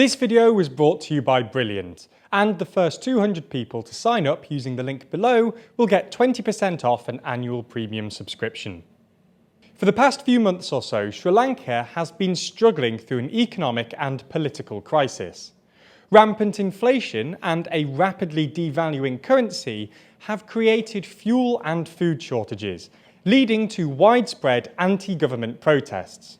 This video was brought to you by Brilliant, and the first 200 people to sign up using the link below will get 20% off an annual premium subscription. For the past few months or so, Sri Lanka has been struggling through an economic and political crisis. Rampant inflation and a rapidly devaluing currency have created fuel and food shortages, leading to widespread anti-government protests.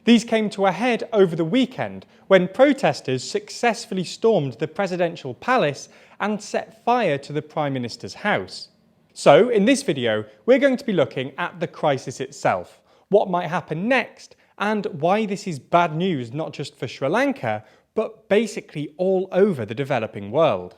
These came to a head over the weekend when protesters successfully stormed the presidential palace and set fire to the Prime Minister's house. So, in this video, we're going to be looking at the crisis itself, what might happen next, and why this is bad news not just for Sri Lanka, but basically all over the developing world.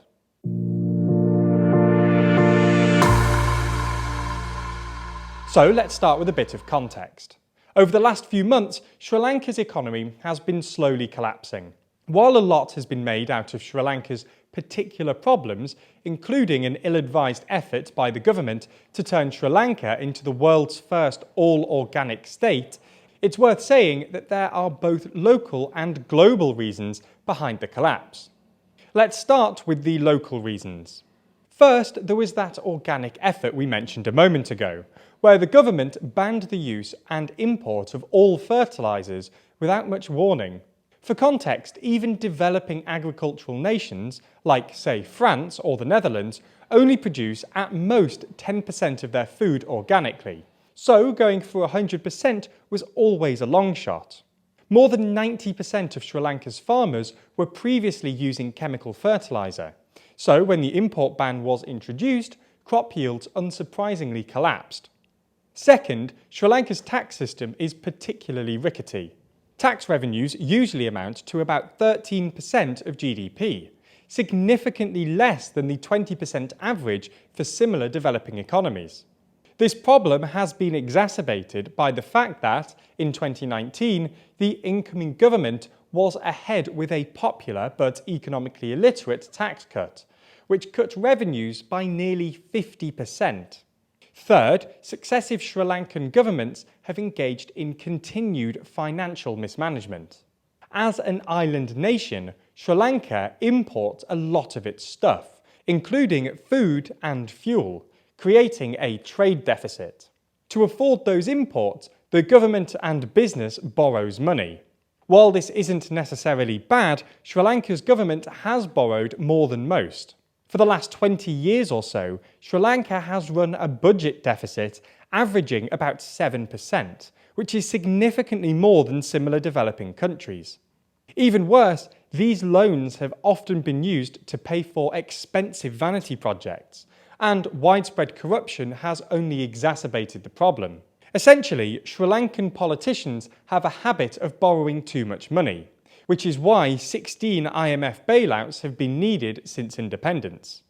So let's start with a bit of context. Over the last few months, Sri Lanka's economy has been slowly collapsing. While a lot has been made out of Sri Lanka's particular problems, including an ill-advised effort by the government to turn Sri Lanka into the world's first all-organic state, it's worth saying that there are both local and global reasons behind the collapse. Let's start with the local reasons. First, there was that organic effort we mentioned a moment ago, where the government banned the use and import of all fertilisers without much warning. For context, even developing agricultural nations, like say France or the Netherlands, only produce at most 10% of their food organically. So going for 100% was always a long shot. More than 90% of Sri Lanka's farmers were previously using chemical fertiliser. So when the import ban was introduced, crop yields unsurprisingly collapsed. Second, Sri Lanka's tax system is particularly rickety. Tax revenues usually amount to about 13% of GDP, significantly less than the 20% average for similar developing economies. This problem has been exacerbated by the fact that, in 2019, the incoming government was ahead with a popular but economically illiterate tax cut, which cut revenues by nearly 50%. Third, successive Sri Lankan governments have engaged in continued financial mismanagement. As an island nation, Sri Lanka imports a lot of its stuff, including food and fuel, creating a trade deficit. To afford those imports, the government and business borrows money. While this isn't necessarily bad, Sri Lanka's government has borrowed more than most. For the last 20 years or so, Sri Lanka has run a budget deficit averaging about 7%, which is significantly more than similar developing countries. Even worse, these loans have often been used to pay for expensive vanity projects, and widespread corruption has only exacerbated the problem. Essentially, Sri Lankan politicians have a habit of borrowing too much money, which is why 16 IMF bailouts have been needed since independence.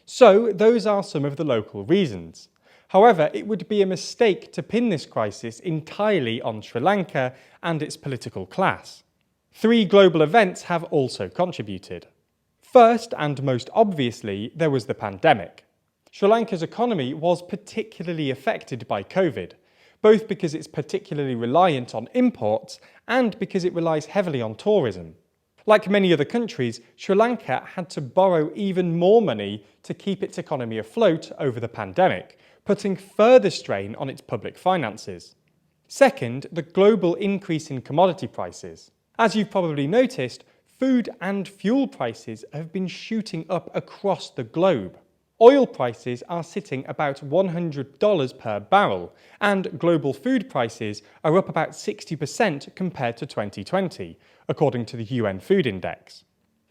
So those are some of the local reasons. However, it would be a mistake to pin this crisis entirely on Sri Lanka and its political class. Three global events have also contributed. First, and most obviously, there was the pandemic. Sri Lanka's economy was particularly affected by COVID, both because it's particularly reliant on imports and because it relies heavily on tourism. Like many other countries, Sri Lanka had to borrow even more money to keep its economy afloat over the pandemic, putting further strain on its public finances. Second, the global increase in commodity prices. As you've probably noticed, food and fuel prices have been shooting up across the globe. Oil prices are sitting about $100 per barrel, and global food prices are up about 60% compared to 2020, according to the UN Food Index.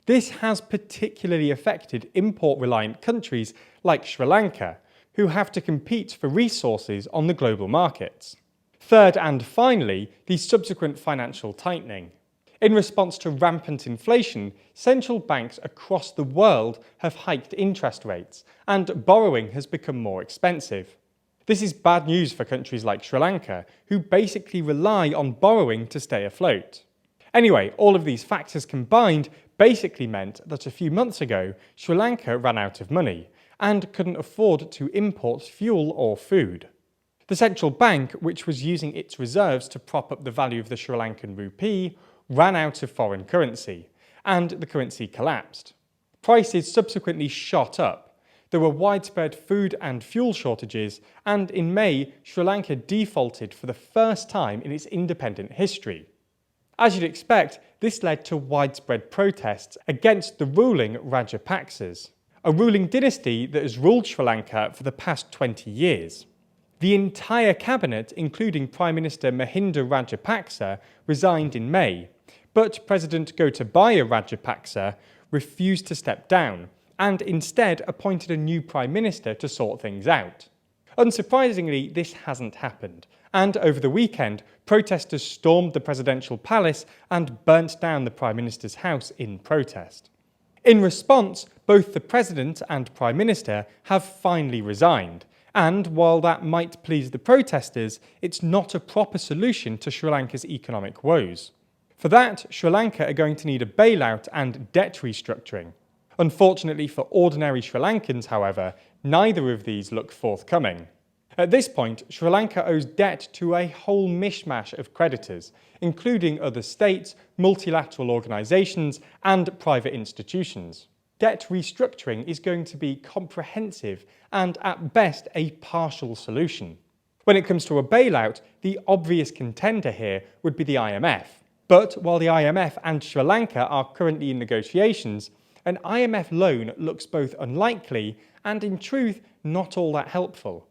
This has particularly affected import-reliant countries like Sri Lanka, who have to compete for resources on the global markets. Third and finally, the subsequent financial tightening. In response to rampant inflation, central banks across the world have hiked interest rates, and borrowing has become more expensive. This is bad news for countries like Sri Lanka, who basically rely on borrowing to stay afloat. Anyway, all of these factors combined basically meant that a few months ago, Sri Lanka ran out of money and couldn't afford to import fuel or food. The central bank, which was using its reserves to prop up the value of the Sri Lankan rupee, ran out of foreign currency, and the currency collapsed. Prices subsequently shot up. There were widespread food and fuel shortages, and in May, Sri Lanka defaulted for the first time in its independent history. As you'd expect, this led to widespread protests against the ruling Rajapaksas, a ruling dynasty that has ruled Sri Lanka for the past 20 years. The entire cabinet, including Prime Minister Mahinda Rajapaksa, resigned in May, but President Gotabaya Rajapaksa refused to step down and instead appointed a new Prime Minister to sort things out. Unsurprisingly, this hasn't happened, and over the weekend, protesters stormed the presidential palace and burnt down the Prime Minister's house in protest. In response, both the President and Prime Minister have finally resigned, and while that might please the protesters, it's not a proper solution to Sri Lanka's economic woes. For that, Sri Lanka are going to need a bailout and debt restructuring. Unfortunately for ordinary Sri Lankans, however, neither of these look forthcoming. At this point, Sri Lanka owes debt to a whole mishmash of creditors, including other states, multilateral organisations, and private institutions. Debt restructuring is going to be comprehensive and, at best, a partial solution. When it comes to a bailout, the obvious contender here would be the IMF. But while the IMF and Sri Lanka are currently in negotiations, an IMF loan looks both unlikely and, in truth, not all that helpful.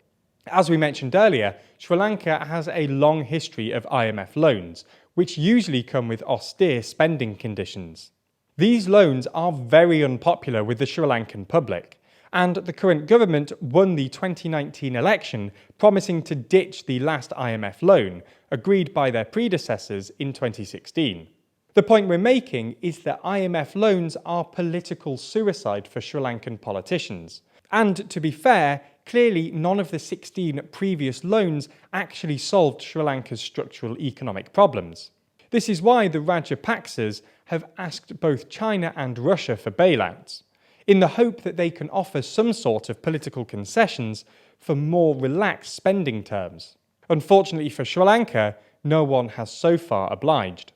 As we mentioned earlier, Sri Lanka has a long history of IMF loans, which usually come with austere spending conditions. These loans are very unpopular with the Sri Lankan public, and the current government won the 2019 election promising to ditch the last IMF loan, agreed by their predecessors in 2016. The point we're making is that IMF loans are political suicide for Sri Lankan politicians. And to be fair, clearly none of the 16 previous loans actually solved Sri Lanka's structural economic problems. This is why the Rajapaksas have asked both China and Russia for bailouts, in the hope that they can offer some sort of political concessions for more relaxed spending terms. Unfortunately for Sri Lanka, no one has so far obliged.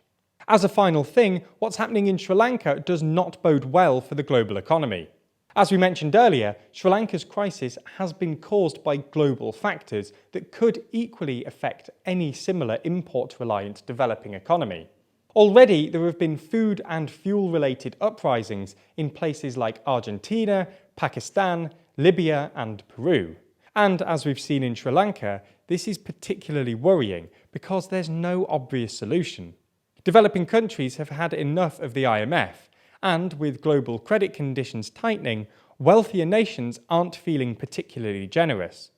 As a final thing, what's happening in Sri Lanka does not bode well for the global economy. As we mentioned earlier, Sri Lanka's crisis has been caused by global factors that could equally affect any similar import-reliant developing economy. Already, there have been food and fuel-related uprisings in places like Argentina, Pakistan, Libya, and Peru. And as we've seen in Sri Lanka, this is particularly worrying because there's no obvious solution. Developing countries have had enough of the IMF, and with global credit conditions tightening, wealthier nations aren't feeling particularly generous.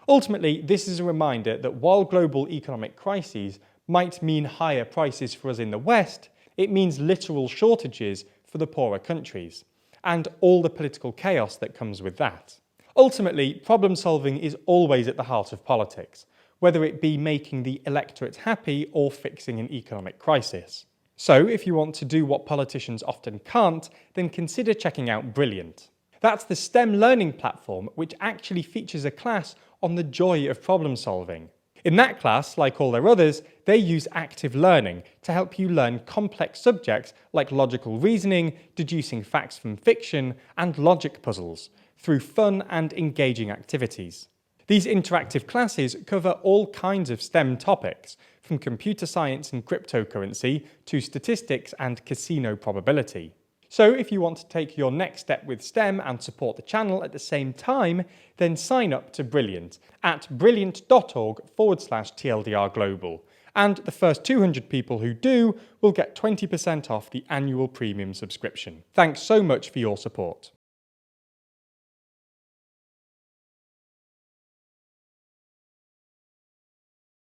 Ultimately, this is a reminder that while global economic crises might mean higher prices for us in the West, it means literal shortages for the poorer countries, and all the political chaos that comes with that. Ultimately, problem solving is always at the heart of politics, whether it be making the electorate happy or fixing an economic crisis. So, if you want to do what politicians often can't, then consider checking out Brilliant. That's the STEM learning platform which actually features a class on the joy of problem solving. In that class, like all their others, they use active learning to help you learn complex subjects like logical reasoning, deducing facts from fiction, and logic puzzles through fun and engaging activities. These interactive classes cover all kinds of STEM topics, from computer science and cryptocurrency to statistics and casino probability. So if you want to take your next step with STEM and support the channel at the same time, then sign up to Brilliant at brilliant.org/TLDR Global. And the first 200 people who do will get 20% off the annual premium subscription. Thanks so much for your support.